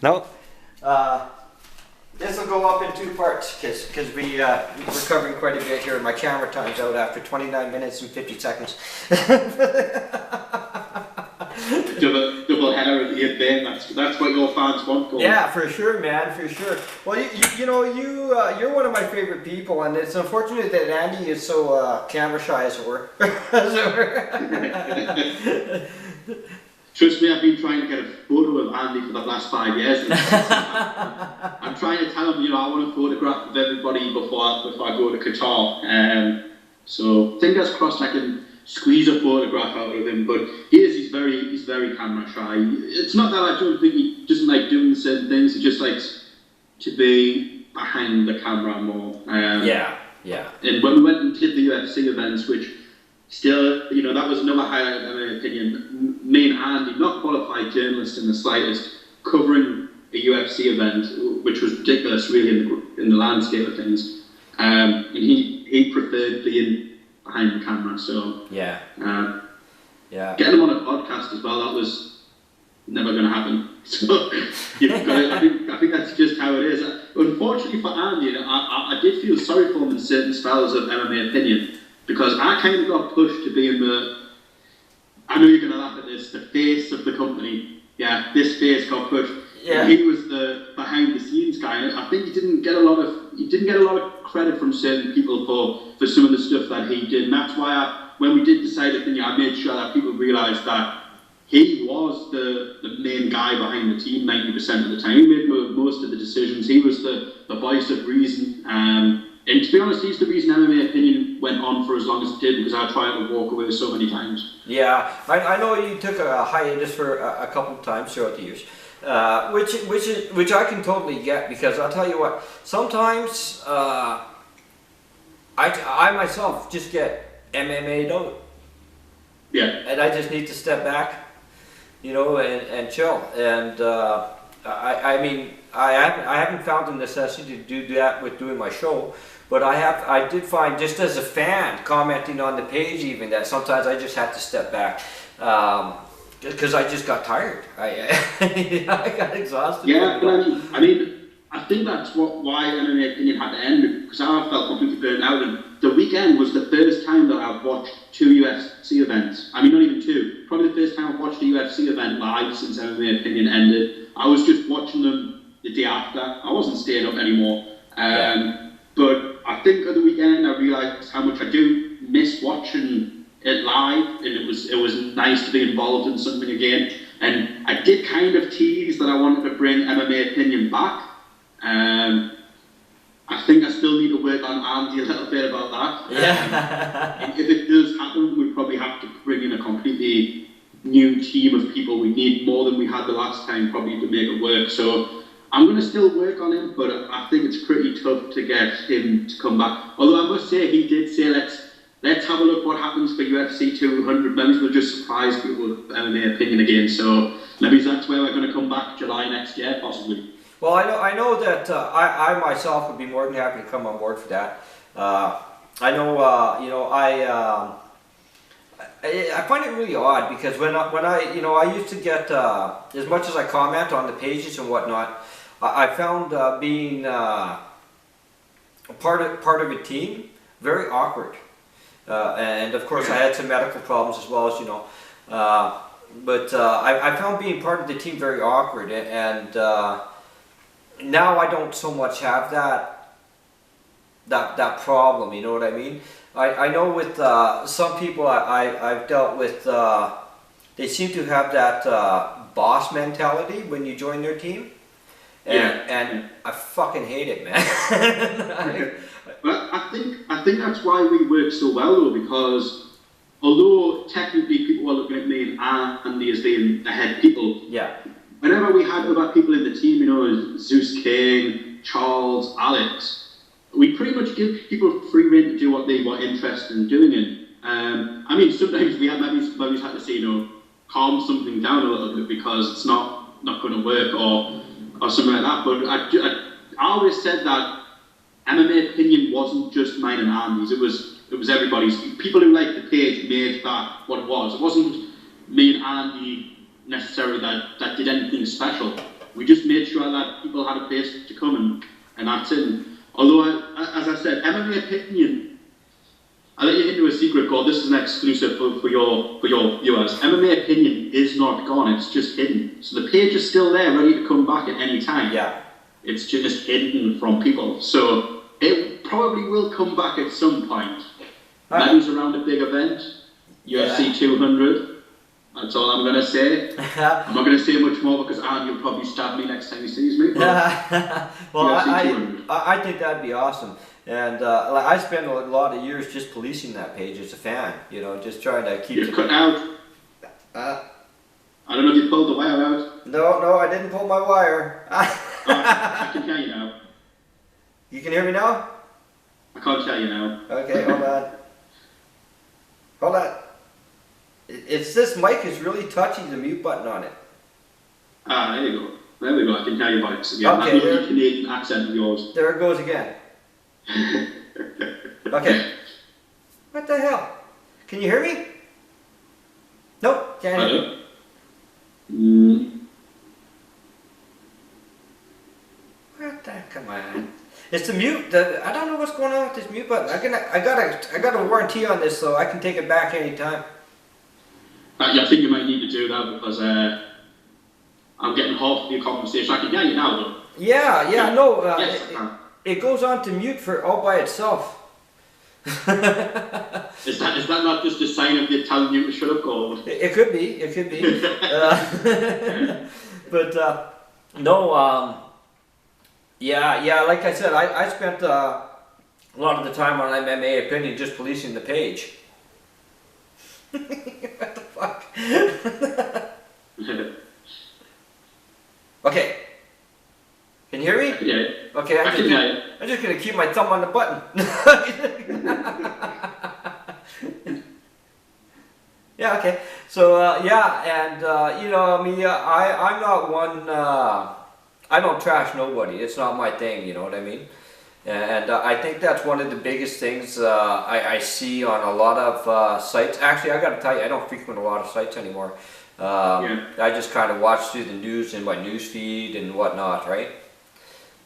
No. This will go up in 2 parts because we're covering quite a bit here. My camera time's out after 29 minutes and 50 seconds. double header at the end there. That's what your fans want. Going. Yeah, for sure, man, for sure. Well, you're one of my favorite people, and it's unfortunate that Andy is so camera shy as it were. Trust me, I've been trying to get a photo of Andy for the last 5 years. I'm trying to tell him, I want a photograph of everybody before I go to Qatar. So fingers crossed I can squeeze a photograph out of him. But he's very camera shy. It's not that I don't think he doesn't like doing certain things. He just likes to be behind the camera more. Yeah. And when we went and did the UFC events, which still, that was another highlight in my opinion. Me and Andy, not qualified journalists in the slightest, covering a UFC event, which was ridiculous really in the landscape of things. And he preferred being behind the camera, so yeah. Getting him on a podcast as well, that was never going to happen. So you've got I think that's just how it is. Unfortunately for Andy, I did feel sorry for him in certain spells of MMA opinion, because I kind of got pushed to being I know you're going to laugh at this, the face of the company. Yeah, this face got pushed. Yeah. He was the behind the scenes guy. I think he didn't get a lot of credit from certain people for some of the stuff that he did. And that's why when we did decide the thing, I made sure that people realised that he was the main guy behind the team 90% of the time. He made most of the decisions. He was the voice of reason. And to be honest, he's the reason MMA opinion went on for as long as it did, because I tried to walk away so many times. Yeah, I know you took a hiatus for a couple of times throughout the years, which I can totally get, because I'll tell you what, sometimes I myself just get MMA'd out. Yeah. And I just need to step back, and chill. And I mean, I haven't found the necessity to do that with doing my show. But I did find, just as a fan, commenting on the page even, that sometimes I just had to step back, because I just got tired. I got exhausted. Yeah, but I mean, I think that's why MMA opinion had to end, because I felt completely burnt out. And the weekend was the first time that I've watched 2 UFC events. I mean, not even 2. Probably the first time I've watched a UFC event live since MMA opinion ended. I was just watching them the day after. I wasn't staying up anymore. But I think at the weekend I realised how much I do miss watching it live, and it was nice to be involved in something again. And I did kind of tease that I wanted to bring MMA opinion back. I think I still need to work on Andy a little bit about that. Yeah. If it does happen, we probably have to bring in a completely new team of people. We need more than we had the last time, probably, to make it work. So I'm going to still work on him, but I think it's pretty tough to get him to come back. Although I must say, he did say, let's have a look what happens for UFC 200. Maybe we'll just surprise people with MMA opinion again. So maybe that's where we're going to come back July next year, possibly. Well, I know that I myself would be more than happy to come on board for that. I know, I find it really odd, because when I used to get, as much as I comment on the pages and whatnot, I found being a part of a team very awkward. And of course I had some medical problems as well, as you know. But I found being part of the team very awkward, and now I don't so much have that problem, you know what I mean? I know with some people I've dealt with, they seem to have that boss mentality when you join their team, and I fucking hate it, man. But I think that's why we work so well, though, because although technically people are looking at me and Andy as being the head people, whenever we had other people in the team, Zeus King, Charles, Alex, we pretty much give people free rein to do what they were interested in doing it. I mean, sometimes we have maybe had to say, calm something down a little bit because it's not going to work or something like that. But I always said that MMA opinion wasn't just mine and Andy's. It was everybody's. People who liked the page made that what it was. It wasn't me and Andy necessarily that did anything special. We just made sure that people had a place to come and that's it. Although, as I said, MMA opinion, I'll let you into a secret, God. This is an exclusive for your viewers. MMA opinion is not gone, it's just hidden. So the page is still there, ready to come back at any time. Yeah. It's just hidden from people. So it probably will come back at some point. Maybe around a big event, UFC 200. That's all I'm going to say. I'm not going to say much more because you'll probably stab me next time he sees me. Well, I think that'd be awesome. And like I spent a lot of years just policing that page as a fan, you know, just trying to keep. You're cut out. I don't know if you pulled the wire out. No, I didn't pull my wire. I can hear you now. You can hear me now? I can't tell you now. Okay, hold on. Hold on. It's this mic is really touching the mute button on it. There you go. There we go. I can hear your voice again. Okay, that lovely Canadian accent of yours. There it goes again. Okay. What the hell? Can you hear me? Nope, can't hear me. What the? Come on. It's the mute. I don't know what's going on with this mute button. I got a warranty on this, so I can take it back anytime. I think you might need to do that because I'm getting half of your conversation. I can hear you now, though. Yeah, no. Yes, it goes on to mute for all by itself. Is that not just a sign of you telling you to shut up, Gold? It could be. But no. Yeah. Like I said, I spent a lot of the time on MMA opinion just policing the page. What the fuck? Okay. Can you hear me? Yeah. Okay, I'm just gonna keep my thumb on the button. Yeah, okay. So, and you know, I mean, I'm not one, I don't trash nobody. It's not my thing, you know what I mean? And I think that's one of the biggest things I see on a lot of sites. Actually, I gotta tell you, I don't frequent a lot of sites anymore. I just kind of watch through the news in my news feed and whatnot, right?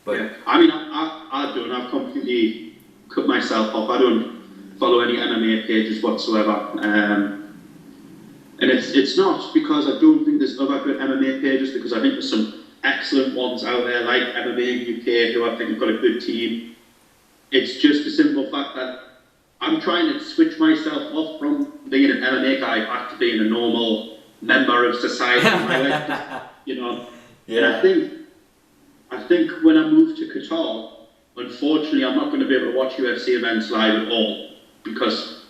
But yeah. I mean, I don't. I've completely cut myself off. I don't follow any MMA pages whatsoever. And it's not because I don't think there's other good MMA pages, because I think there's some excellent ones out there like MMA UK who I think have got a good team. It's just a simple fact that I'm trying to switch myself off from being an MMA guy back to being a normal member of society. You know. Yeah. And I think when I move to Qatar, unfortunately, I'm not going to be able to watch UFC events live at all because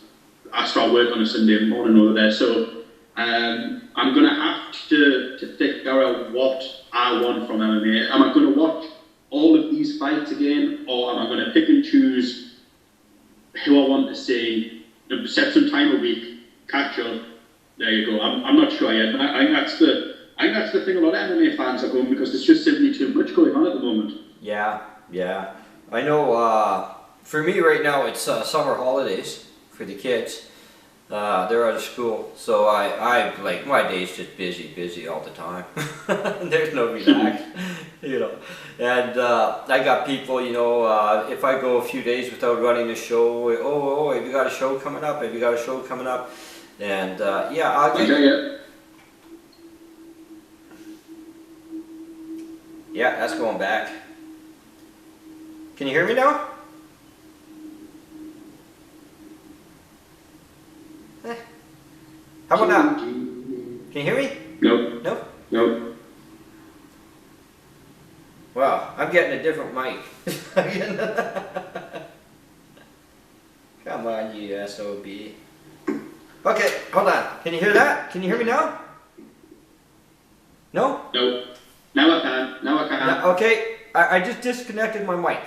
I start work on a Sunday morning over there. So I'm going to have to figure out what I want from MMA. Am I going to watch all of these fights again, or am I going to pick and choose who I want to see, set some time a week, catch up? There you go. I'm not sure yet, but I think that's the thing a lot of MMA fans are going, because there's just simply too much going on at the moment. Yeah. I know, for me right now, it's summer holidays for the kids. They're out of school, so I like, my day's just busy all the time. There's no relax, you know. And I got people, you know, if I go a few days without running a show, oh, have you got a show coming up? Have you got a show coming up? And yeah, I'll get... Okay, yeah, that's going back. Can you hear me now? How about now? Can you hear me? No. No? No. Wow, I'm getting a different mic. Come on, you SOB. Okay, hold on. Can you hear that? Can you hear me now? No? No. Now I can. No, okay, I just disconnected my mic.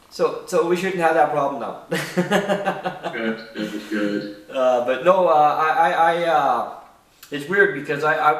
So we shouldn't have that problem now. Good. But no, it's weird because I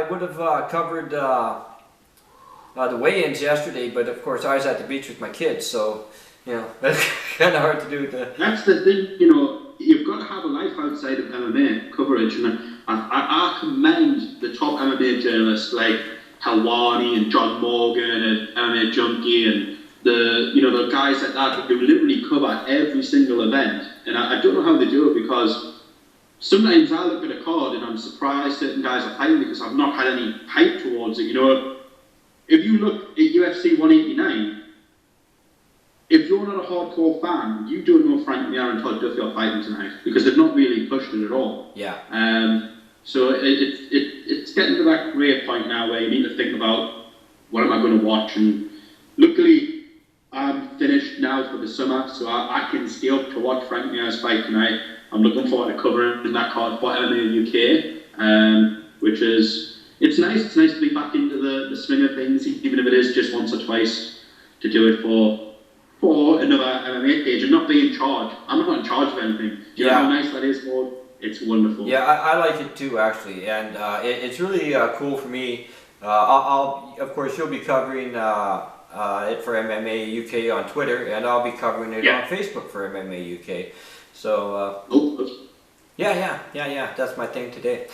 would have covered the weigh-ins yesterday, but of course I was at the beach with my kids, so you know that's kind of hard to do. That's the thing, you know. You've got to have a life outside side of MMA coverage, and I commend the top MMA journalists like Helwani and John Morgan and MMA Junkie and the guys like that who literally cover every single event. And I don't know how they do it, because sometimes I look at a card and I'm surprised certain guys are fighting because I've not had any hype towards it. If you look at UFC 189, if you're not a hardcore fan, you don't know Frank Mir and Todd Duffy are fighting tonight, because they've not really pushed it at all. Yeah. So it's getting to that great point now where you need to think about, what am I going to watch? And luckily, I'm finished now for the summer, so I can stay up to watch Frank Mir's fight tonight. I'm looking forward to covering that card for MMA UK, which is, it's nice. It's nice to be back into the swing of things, even if it is just once or twice, to do it for another MMA page and not be in charge. I'm not in charge of anything. Do you know how nice that is, Lord? It's wonderful. Yeah, I like it too, actually, and it's really cool for me. I'll of course, you'll be covering it for MMA UK on Twitter, and I'll be covering it on Facebook for MMA UK. So yeah, that's my thing today.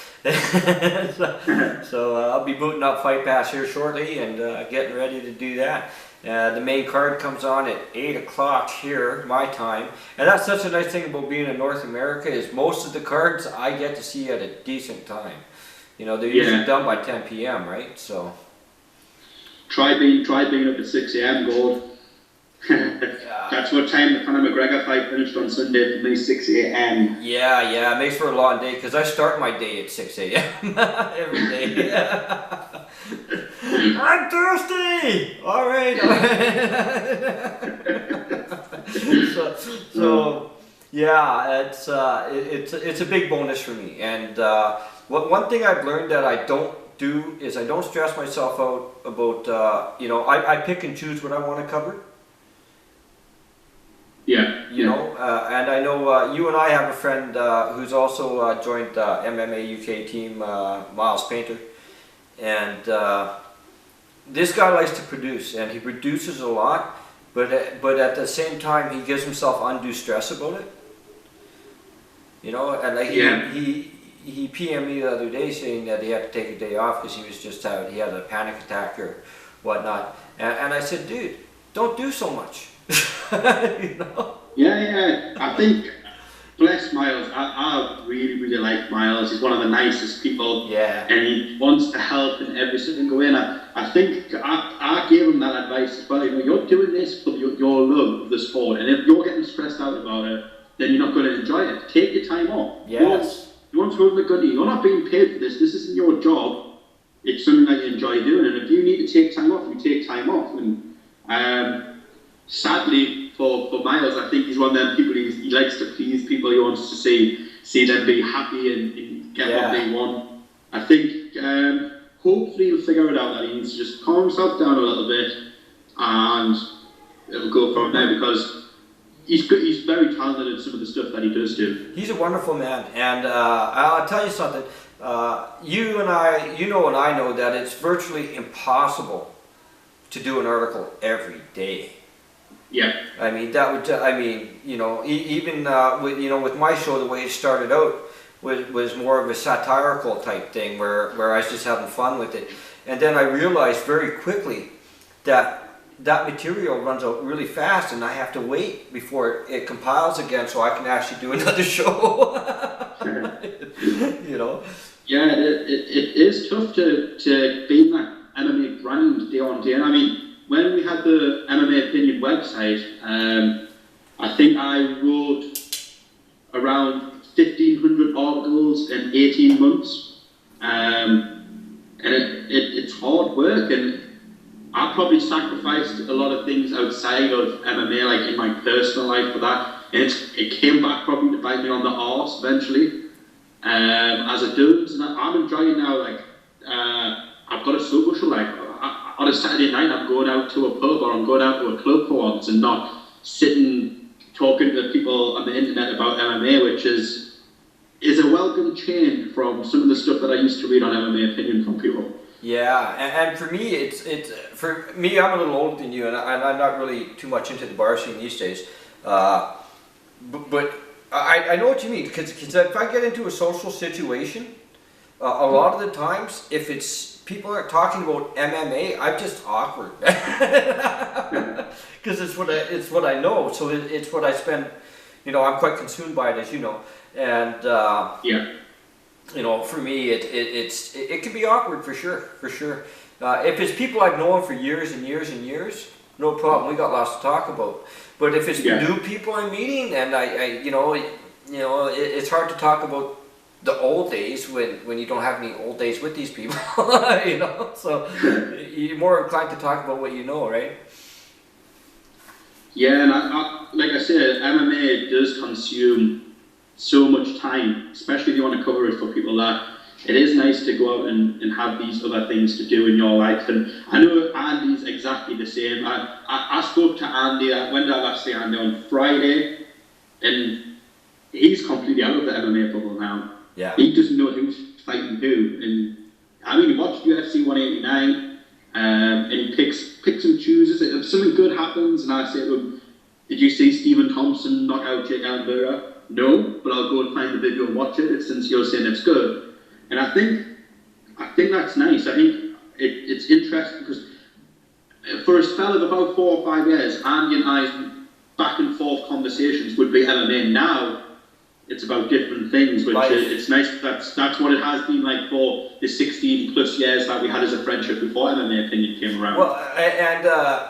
so I'll be booting up Fight Pass here shortly and getting ready to do that. The main card comes on at 8 o'clock here, my time. And that's such a nice thing about being in North America, is most of the cards I get to see at a decent time. They're usually done by 10 p.m., right? So try being up at 6 a.m. Gold. That's what time the Conor McGregor fight finished on Sunday for me, 6 a.m. Yeah, it makes for a long day, because I start my day at 6 a.m. every day. I'm thirsty! Alright. so yeah, it's a big bonus for me. And one thing I've learned that I don't do is I don't stress myself out about, I pick and choose what I want to cover. Yeah. And I know you and I have a friend who's also joined the MMA UK team, Miles Painter. And this guy likes to produce, and he produces a lot, but at the same time he gives himself undue stress about it. And like he PM'd me the other day saying that he had to take a day off because he was he had a panic attack or whatnot. And I said, dude, don't do so much. Yeah. I think, bless Miles, I really, really like Miles. He's one of the nicest people. Yeah. And he wants to help in every single way. And I think I gave him that advice as well. You're doing this for your love of the sport. And if you're getting stressed out about it, then you're not going to enjoy it. Take your time off. Yes. You want to hold the gun. You're not being paid for this. This isn't your job. It's something that you enjoy doing. And if you need to take time off, you take time off. And sadly, for Miles, I think he's one of them people, he likes to please people. He wants to see them be happy and get what they want. I think hopefully he'll figure it out that he needs to just calm himself down a little bit, and it'll go from there, because he's very talented at some of the stuff that he does do. He's a wonderful man, and I'll tell you something. You and I, and I know that it's virtually impossible to do an article every day. Yeah. I mean, even with my show, the way it started out was more of a satirical type thing where I was just having fun with it. And then I realized very quickly that material runs out really fast, and I have to wait before it compiles again so I can actually do another show. Yeah, it is tough to be in that MMA grind day on day. And I mean, when we had the MMA Opinion website, I think I wrote around 1,500 articles in 18 months. And it's hard work, and I probably sacrificed a lot of things outside of MMA, like in my personal life, for that. And it came back probably to bite me on the arse eventually, as it does. And I'm enjoying now, I've got a social life. On a Saturday night, I'm going out to a pub, or I'm going out to a club for once, and not sitting talking to people on the internet about MMA, which is a welcome change from some of the stuff that I used to read on MMA Opinion from people. Yeah, and for me, I'm a little older than you, and I'm not really too much into the bar scene these days. But I know what you mean, because if I get into a social situation, a lot of the times, if it's people aren't talking about MMA, I'm just awkward. Because it's what I know, so it's what I spend. You know, I'm quite consumed by it, as you know, and yeah. You know, for me, it can be awkward for sure. If it's people I've known for years and years and years, no problem. We got lots to talk about. But if it's new people I'm meeting, and it's hard to talk about the old days when you don't have any old days with these people, you know. So you're more inclined to talk about what you know, right? Yeah, and I, like I said, MMA does consume so much time, especially if you want to cover it for people, that it is nice to go out and have these other things to do in your life. And I know Andy's exactly the same. I spoke to Andy, when did I last see Andy? On Friday, and he's completely out of the MMA bubble now. Yeah. He doesn't know who's fighting who. And I mean, he watched UFC 189, and he picks and chooses. If something good happens, and I say to him, did you see Stephen Thompson knock out Jake Alvera? No, but I'll go and find the video and watch it since you're saying it's good. And I think that's nice. I think it's interesting because for a spell of about 4 or 5 years, Andy and I's back and forth conversations would be MMA. Now it's about different things, which it's nice. That's what it has been like for the 16 plus years that we had as a friendship before MMA opinion came around. Well, and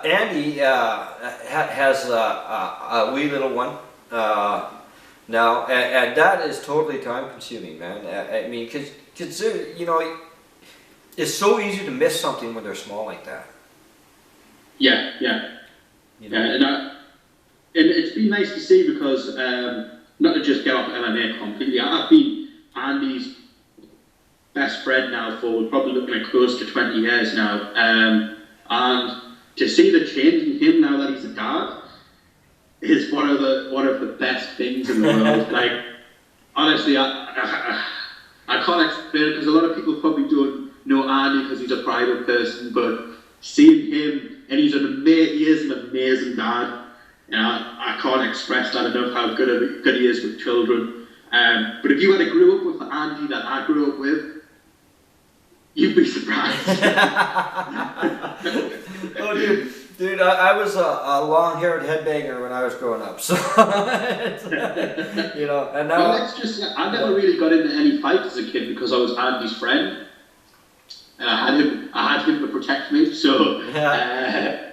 Andy has a wee little one now, and that is totally time consuming, man. I mean, because you know, it's so easy to miss something when they're small like that. Yeah. You know? And it's been nice to see because. Not to just get off MMA completely, I've been Andy's best friend now for we're probably looking at close to 20 years now, and to see the change in him now that he's a dad is one of the best things in the world. Like, honestly, I can't explain it because a lot of people probably don't know Andy because he's a private person, but seeing him, and he is an amazing dad. I can't express that enough how good he is with children. But if you had grew up with the Andy that I grew up with, you'd be surprised. Oh, dude, I was a long-haired headbanger when I was growing up, so you know. And now, well, I never really got into any fights as a kid because I was Andy's friend, and I had him to protect me. So. Yeah.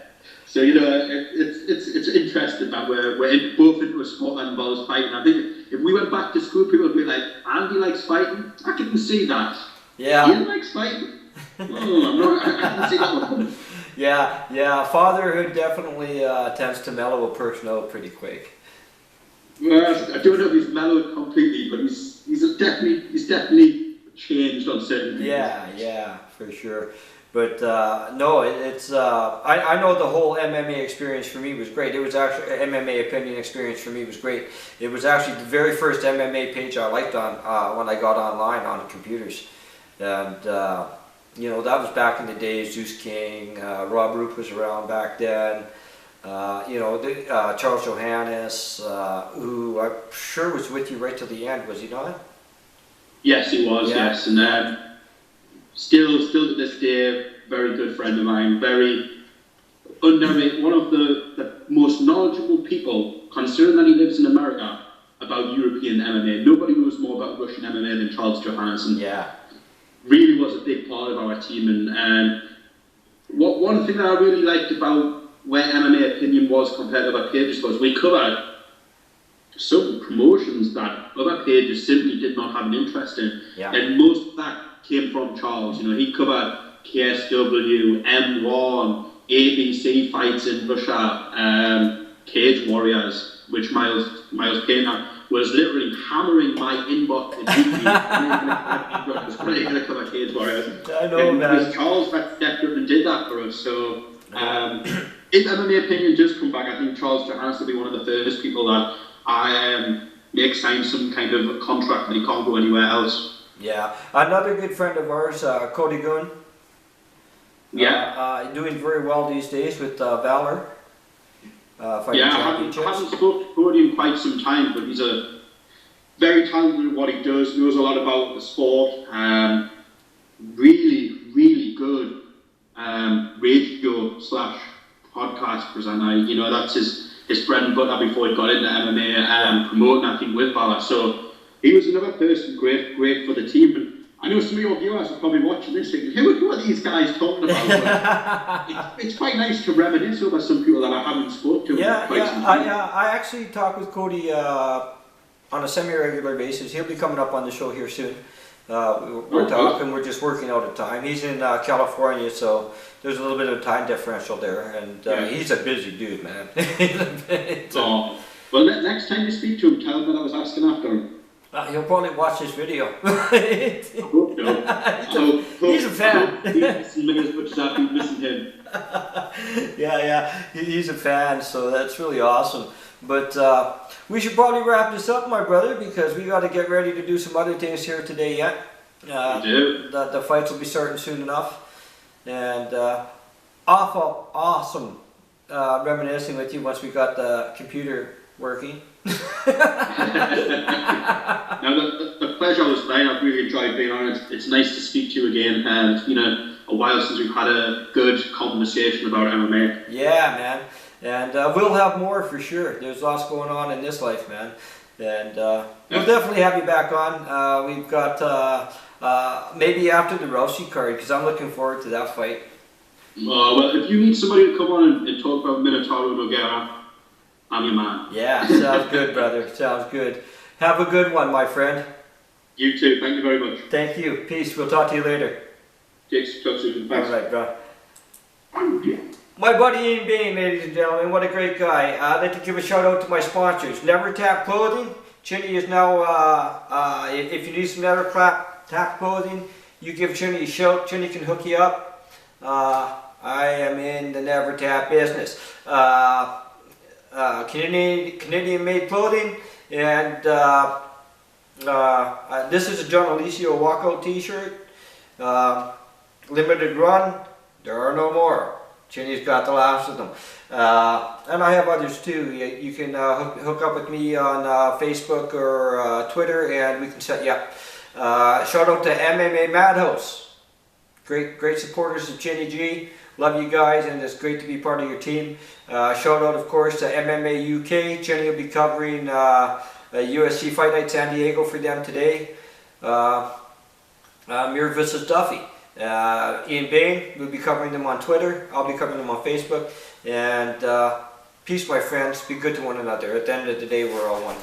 So, you know, it's interesting that we're both into a sport that involves fighting. I think if we went back to school, people would be like, Andy likes fighting? I can see that. Yeah. Ian likes fighting? Oh, I can see that one. Yeah. Fatherhood definitely tends to mellow a person out pretty quick. Well, I don't know if he's mellowed completely, but he's definitely changed on certain things. Yeah, for sure. But no, it's I know the whole MMA experience for me was great. It was actually MMA opinion experience for me was great. It was actually the very first MMA page I liked on when I got online on computers, and you know, that was back in the days. Zeus King, Rob Roop was around back then. You know, Charles Johannes, who I'm sure was with you right till the end, was he not? Yes, he was. Yeah. Yes, and still to this day, very good friend of mine. Very underrated. One of the most knowledgeable people, considering that he lives in America, about European MMA. Nobody knows more about Russian MMA than Charles Johannes. Yeah. Really was a big part of our team. And one thing that I really liked about where MMA opinion was compared to other pages was we covered some promotions that other pages simply did not have an interest in. Yeah. And most of that came from Charles. You know, he covered KSW, M1, ABC fights in Russia, Cage Warriors, which Miles Payne was literally hammering my inbox in YouTube. When are you going to cover Cage Warriors? I know, man. It was Charles that stepped up and did that for us. So, if MMA opinion does come back, I think Charles Johannes will be one of the first people that I make sign some kind of a contract that he can't go anywhere else. Yeah, another good friend of ours, Cody Gunn. Yeah. Doing very well these days with Valor. Fighting I haven't spoken to Cody in quite some time, but he's a very talented at what he does, knows a lot about the sport. Really, really good radio / podcast presenter. You know, that's his bread and butter before he got into MMA, promoting, I think, with Valor. So he was another person great for the team. And I know some of your viewers are probably watching this thinking, who are these guys talking about? It's quite nice to reminisce over some people that I haven't spoken to. I actually talk with Cody on a semi-regular basis. He'll be coming up on the show here soon. We're talking, we're just working out a time. He's in California, so there's a little bit of a time differential there, and he's a busy dude, man. Well, next time you speak to him, tell him that I was asking after him. He'll probably watch this video. I hope so. He's a fan. He's missing me as much as I've been missing him. He's a fan, so that's really awesome. But we should probably wrap this up, my brother, because we got to get ready to do some other things here today yet. The fights will be starting soon enough. And awesome reminiscing with you once we got the computer working. Now, the pleasure was mine. I've really enjoyed being on it. It's nice to speak to you again. And you know, a while since we've had a good conversation about MMA. Yeah, man. And we'll have more for sure. There's lots going on in this life, man. And we'll definitely have you back on. We've got maybe after the Rousey card, because I'm looking forward to that fight. Well, if you need somebody to come on and talk about Minotauro Nogueira, I'm your man. Yeah, sounds good, brother. Sounds good. Have a good one, my friend. You too. Thank you very much. Thank you. Peace. We'll talk to you later. Yes, talk soon. Thanks. All right, bro. My buddy Ian Bain, ladies and gentlemen, what a great guy. I'd like to give a shout out to my sponsors. Never Tap Clothing. Chinny is now, if you need some Never Tap Clothing, you give Chinny a shout. Chinny can hook you up. I am in the Never Tap business. Canadian made clothing, and this is a John Alicio walkout t-shirt. Limited run. There are no more. Chinny's got the last of them. And I have others too. You can hook up with me on Facebook or Twitter, and we can set you up. Shout out to MMA Madhouse. Great supporters of Chinny G. Love you guys, and it's great to be part of your team. Shout out, of course, to MMA UK. Chinny will be covering UFC Fight Night San Diego for them today. Mir vs. Duffy. Ian Bain will be covering them on Twitter. I'll be covering them on Facebook. And peace, my friends. Be good to one another. At the end of the day, we're all one.